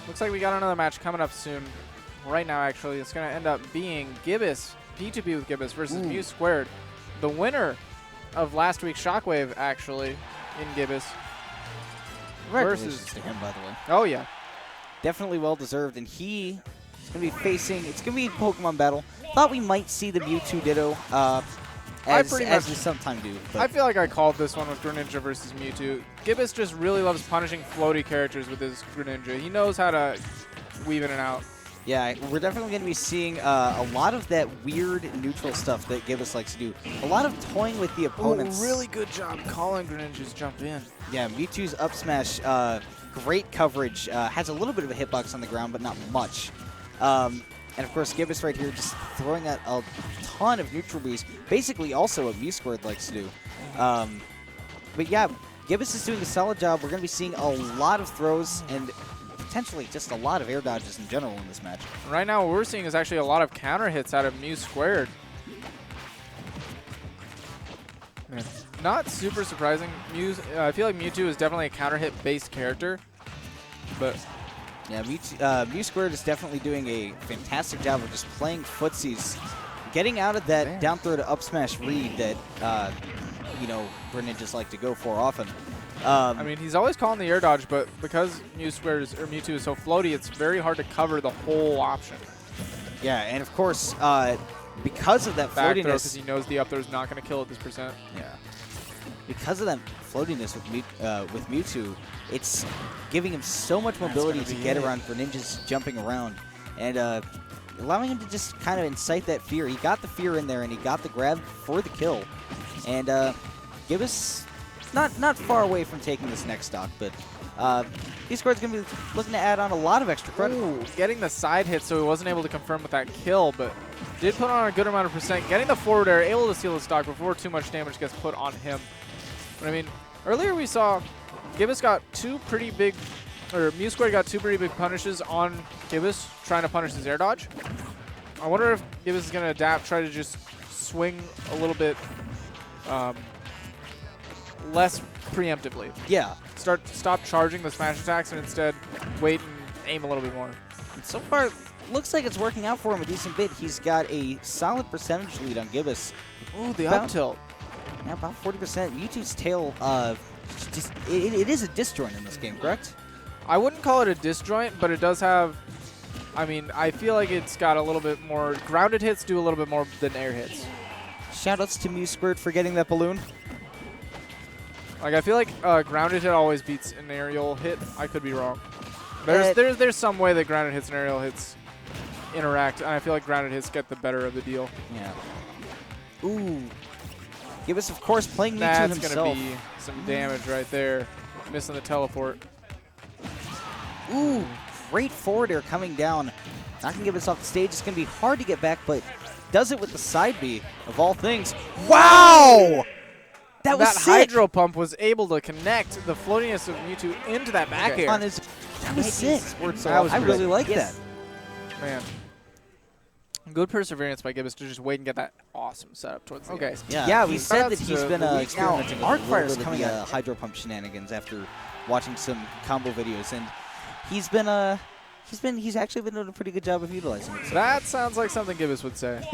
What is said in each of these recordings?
Looks like we got another match coming up soon. Right now, actually, it's going to end up being Gibus, P2P with Gibus versus Mew². The winner of last week's Shockwave, actually, in Gibus. Congratulations to him, by the way. Oh, yeah. Definitely well-deserved, and he is going to be facing, it's going to be a Pokemon battle. Thought we might see the Mewtwo Ditto, as we sometimes do. But I feel like I called this one with Greninja versus Mewtwo. Gibus just really loves punishing floaty characters with his Greninja. He knows how to weave in and out. Yeah, we're definitely going to be seeing a lot of that weird neutral stuff that Gibus likes to do. A lot of toying with the opponents. Oh, really good job calling Greninja's jump in. Yeah, Mewtwo's up smash, great coverage. Has a little bit of a hitbox on the ground, but not much. And of course, Gibus right here just throwing out a ton of neutral bees. Basically also what Mew² likes to do. But yeah, Gibus is doing a solid job. We're going to be seeing a lot of throws and potentially just a lot of air dodges in general in this match. Right now what we're seeing is actually a lot of counter hits out of Mew². Man, not super surprising. I feel like Mewtwo is definitely a counter hit based character, but yeah, Mew² is definitely doing a fantastic job of just playing footsies, getting out of that down throw to up smash read that you know, Greninjas like to go for often. I mean, he's always calling the air dodge, but because Mewtwo is so floaty, it's very hard to cover the whole option. Yeah, and of course, because of that Back floatiness, because he knows the up throw is not going to kill at this %. Yeah. Because of that floatiness with Mewtwo, it's giving him so much mobility to get around Greninja's jumping around, and allowing him to just kind of incite that fear. He got the fear in there, and he got the grab for the kill. And Gibus not far away from taking this next stock, but Mew² is going to be looking to add on a lot of extra credit. Ooh, getting the side hit, so he wasn't able to confirm with that kill, but did put on a good amount of %. Getting the forward air, able to steal the stock before too much damage gets put on him. But I mean, earlier we saw Gibus got Mew² got two pretty big punishes on Gibus, trying to punish his air dodge. I wonder if Gibus is going to adapt, try to just swing a little bit less preemptively. Yeah. Stop charging the smash attacks and instead wait and aim a little bit more. And so far, looks like it's working out for him a decent bit. He's got a solid percentage lead on Gibus. Ooh, the up tilt. Yeah, about 40%. Mewtwo's tail, it is a disjoint in this game, correct? I wouldn't call it a disjoint, but it does have, I mean, I feel like it's got a little bit more, grounded hits do a little bit more than air hits. Shoutouts to Mew² for getting that balloon. Like, I feel like grounded hit always beats an aerial hit. I could be wrong. There's some way that grounded hits and aerial hits interact, and I feel like grounded hits get the better of the deal. Yeah. Ooh. Gibus, of course, playing Mewtwo That's himself. going to be some damage right there. Missing the teleport. Ooh, great forward air coming down. Not going to Gibus off the stage. It's going to be hard to get back, but does it with the side B, of all things. Wow! That was sick. Hydro Pump was able to connect the floatiness of Mewtwo into that back air. That was sick. I really like that. Man. Good perseverance by Gibus to just wait and get that awesome setup towards the end. Yeah, we said that he's been experimenting now, with coming Hydro Pump shenanigans after watching some combo videos, and he's actually been doing a pretty good job of utilizing it. So. That sounds like something Gibus would say.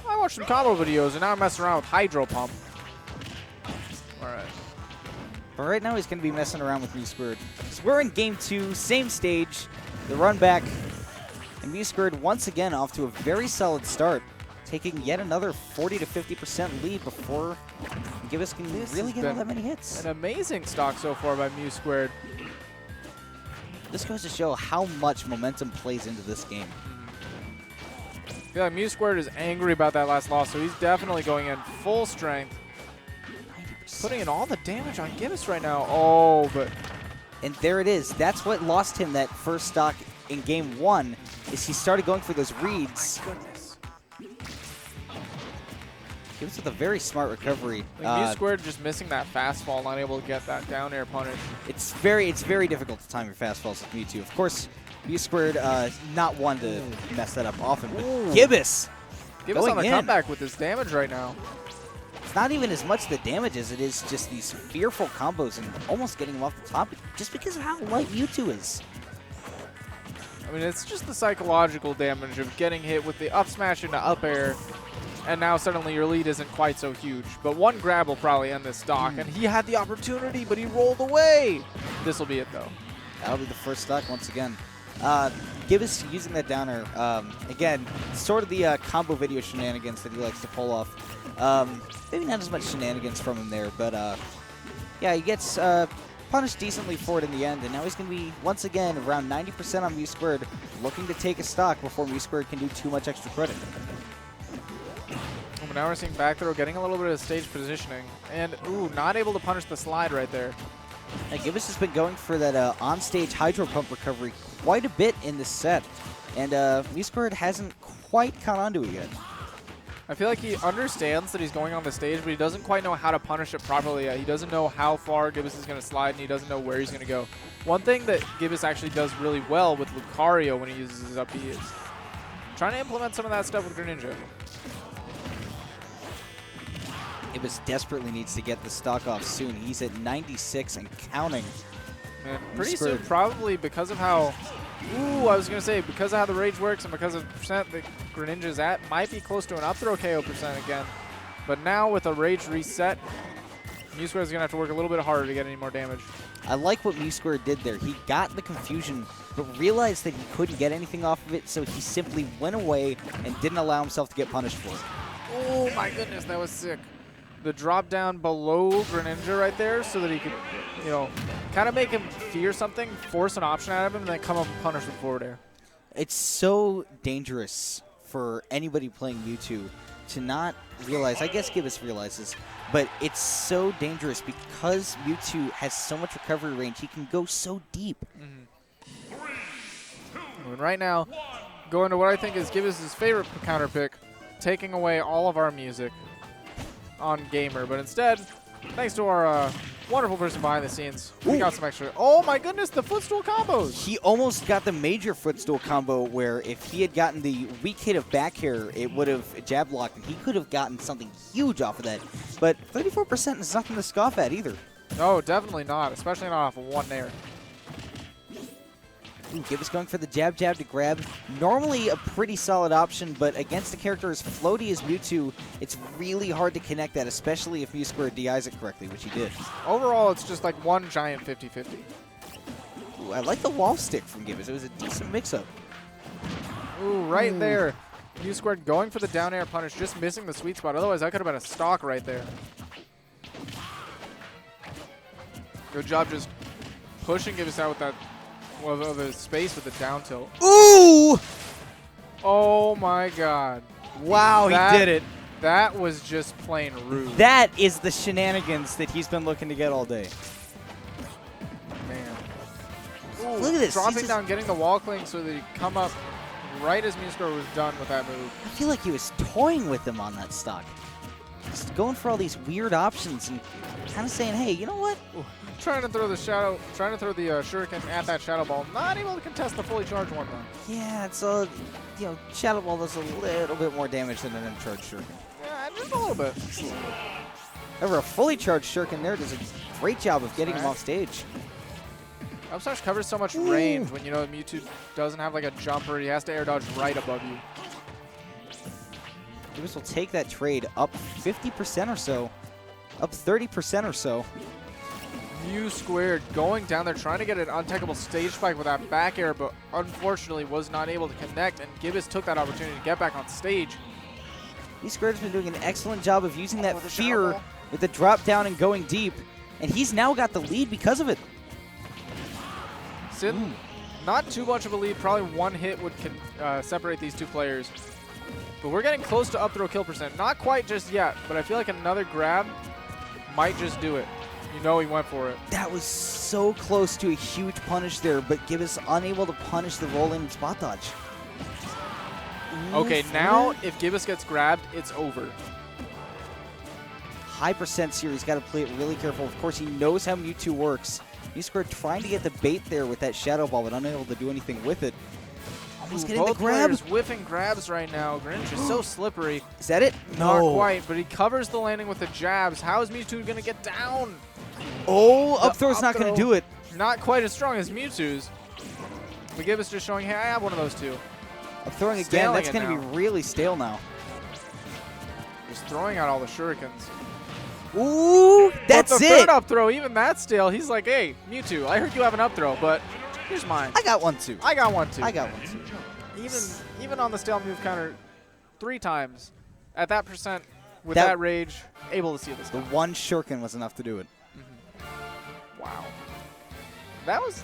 I watched some combo videos and now I'm messing around with Hydro Pump. All right. But right now he's going to be messing around with Mew². So we're in game 2, same stage, the run back, and Mew² once again off to a very solid start, taking yet another 40 to 50% lead before Gibus can really get all that many hits. An amazing stock so far by Mew². This goes to show how much momentum plays into this game. I feel like Mew² is angry about that last loss, so he's definitely going in full strength. 90%. Putting in all the damage on Gibus right now. Oh, but... And there it is. That's what lost him that first stock in game 1, is he started going for those reads. Oh my goodness. Gibus with a very smart recovery. Like Mew² just missing that fastfall, not able to get that down air punish. It's very difficult to time your fastfalls with Mewtwo. Of course, Mew² not one to mess that up often, but Gibus on the comeback with this damage right now. It's not even as much the damage as it is just these fearful combos and almost getting him off the top just because of how light Mewtwo is. I mean, it's just the psychological damage of getting hit with the up smash into up air, and now suddenly your lead isn't quite so huge. But one grab will probably end this stock, and he had the opportunity, but he rolled away. This will be it, though. That'll be the first stock once again. Gibus using that downer. Again, sort of the combo video shenanigans that he likes to pull off. Maybe not as much shenanigans from him there, but yeah, he gets punished decently for it in the end, and now he's going to be, once again, around 90% on Mew², looking to take a stock before Mew² can do too much extra credit. But now we're seeing back throw, getting a little bit of stage positioning, and ooh, not able to punish the slide right there. Now, Gibus has been going for that on-stage hydro pump recovery quite a bit in this set, and Mew² hasn't quite caught on to it yet. I feel like he understands that he's going on the stage, but he doesn't quite know how to punish it properly yet. He doesn't know how far Gibus is going to slide, and he doesn't know where he's going to go. One thing that Gibus actually does really well with Lucario when he uses his up B is trying to implement some of that stuff with Greninja. Gibus desperately needs to get the stock off soon. He's at 96 and counting. Man, pretty soon, probably because of how, I was going to say, because of how the rage works and because of the percent that Greninja's at, might be close to an up throw KO percent again. But now with a rage reset, Mew² is going to have to work a little bit harder to get any more damage. I like what Mew² did there. He got the confusion, but realized that he couldn't get anything off of it, so he simply went away and didn't allow himself to get punished for it. Oh my goodness, that was sick. The drop down below Greninja right there so that he could, you know, kind of make him fear something, force an option out of him, and then come up and punish with forward air. It's so dangerous for anybody playing Mewtwo to not realize, I guess Gibus realizes, but it's so dangerous because Mewtwo has so much recovery range. He can go so deep. And right now, going to what I think is Gibus' favorite counter pick, taking away all of our music on Gamer, but instead, thanks to our wonderful person behind the scenes, we got some extra. Oh my goodness, the footstool combos! He almost got the major footstool combo where if he had gotten the weak hit of back air, it would have jab locked, and he could have gotten something huge off of that. But 34% is nothing to scoff at either. No, definitely not, especially not off of one nair. Gibus going for the jab to grab. Normally a pretty solid option, but against a character as floaty as Mewtwo, it's really hard to connect that, especially if Mew² DIs it correctly, which he did. Overall, it's just like one giant 50-50. I like the wall stick from Gibus. It was a decent mix-up. Ooh, right there. Mew² going for the down air punish, just missing the sweet spot. Otherwise, that could have been a stock right there. Good job just pushing Gibus out with that. Well, the space with the down tilt. Ooh! Oh my god. Wow, he did it. That was just plain rude. That is the shenanigans that he's been looking to get all day. Man. Ooh, look at this. Dropping down, getting the wall cling so that he come up right as Mew² was done with that move. I feel like he was toying with him on that stock. Just going for all these weird options and kind of saying, hey, you know what? Ooh. Trying to throw the shuriken at that shadow ball, not able to contest the fully charged one run. Yeah, it's a, you know, shadow ball does a little bit more damage than an uncharged shuriken. Yeah, just a little bit. However, a fully charged shuriken there does a great job of getting him off stage. Up smash covers so much range when you know Mewtwo doesn't have like a jumper. He has to air dodge right above you. Gibus will take that trade up 50% or so, up 30% or so. Mew² going down there, trying to get an untechable stage spike with that back air, but unfortunately was not able to connect, and Gibus took that opportunity to get back on stage. Mew² has been doing an excellent job of using that fear with the drop down and going deep, and he's now got the lead because of it. Not too much of a lead, probably one hit would separate these two players. But we're getting close to up throw kill percent. Not quite just yet, but I feel like another grab might just do it. You know he went for it. That was so close to a huge punish there, but Gibus unable to punish the roll-in spot dodge. Okay, now if Gibus gets grabbed, it's over. High percent series, got to play it really careful. Of course, he knows how Mewtwo works. Mew² trying to get the bait there with that shadow ball, but unable to do anything with it. Almost getting the grab. Both players whiffing grabs right now. Greninja is so slippery. Is that it? No. Not quite, but he covers the landing with the jabs. How is Mewtwo going to get down? Oh, up throw's not going to do it. Not quite as strong as Mewtwo's. But Gibus just showing, hey, I have one of those too. I'm throwing again. Staling That's it going to now. be really stale now. Just throwing out all the shurikens. Ooh, that's but the it. third up throw, even that's stale. He's like, hey, Mewtwo, I heard you have an up throw, but here's mine. I got one too. I got one too. I got one too. Even on the stale move counter 3 times, at that percent, with that rage, able to see this. The one shuriken was enough to do it. Wow. That was